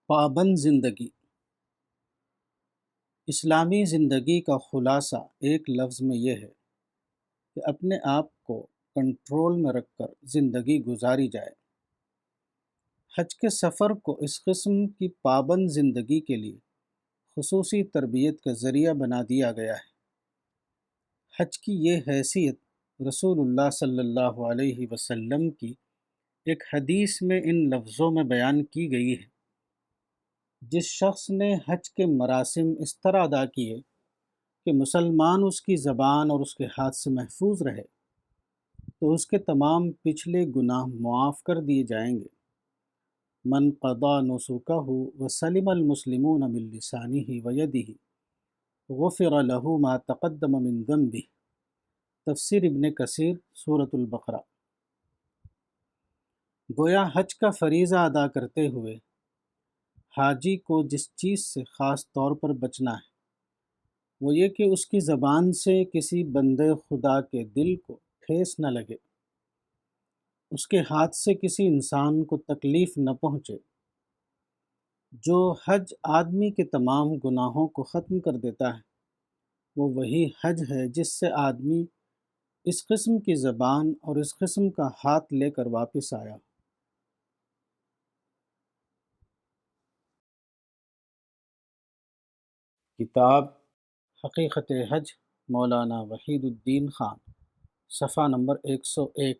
پابند زندگی۔ اسلامی زندگی کا خلاصہ ایک لفظ میں یہ ہے کہ اپنے آپ کو کنٹرول میں رکھ کر زندگی گزاری جائے۔ حج کے سفر کو اس قسم کی پابند زندگی کے لیے خصوصی تربیت کا ذریعہ بنا دیا گیا ہے۔ حج کی یہ حیثیت رسول اللہ صلی اللہ علیہ وسلم کی ایک حدیث میں ان لفظوں میں بیان کی گئی ہے: جس شخص نے حج کے مراسم اس طرح ادا کیے کہ مسلمان اس کی زبان اور اس کے ہاتھ سے محفوظ رہے تو اس کے تمام پچھلے گناہ معاف کر دیے جائیں گے۔ من قضى نسكه وسلم المسلمون من لسانه ويده غفر له ما تقدم من ذنبه۔ تفسیر ابن کثیر، سورۃ البقرہ۔ گویا حج کا فریضہ ادا کرتے ہوئے حاجی کو جس چیز سے خاص طور پر بچنا ہے وہ یہ کہ اس کی زبان سے کسی بندے خدا کے دل کو ٹھیس نہ لگے، اس کے ہاتھ سے کسی انسان کو تکلیف نہ پہنچے۔ جو حج آدمی کے تمام گناہوں کو ختم کر دیتا ہے وہ وہی حج ہے جس سے آدمی اس قسم کی زبان اور اس قسم کا ہاتھ لے کر واپس آیا۔ کتاب حقیقت حج، مولانا وحید الدین خان، صفحہ نمبر 101۔